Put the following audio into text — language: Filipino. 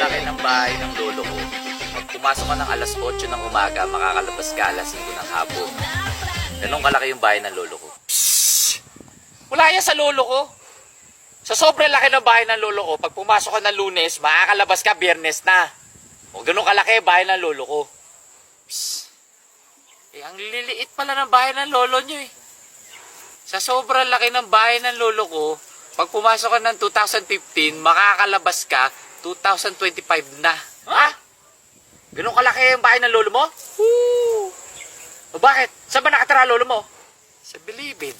laki ng bahay ng lolo ko. Pag pumasok ka ng alas 8 ng umaga, makakalabas ka alas 5 ng hapon. Ganun kalaki yung bahay ng lolo ko. Psst! Wala yan sa lolo ko. Sa sobrang laki ng bahay ng lolo ko, pag pumasok ka ng Lunes, makakalabas ka Biyernes na. O ganun kalaki yung bahay ng lolo ko. Psst! Eh, ang liliit pala ng bahay ng lolo nyo eh. Sa sobrang laki ng bahay ng lolo ko, pag pumasok ka ng 2015, makakalabas ka 2025 na. Ha? Ganun kalaki yung bahay ng lolo mo? Woo! O bakit? Saan ba nakatira lolo mo? Sa Bilibid.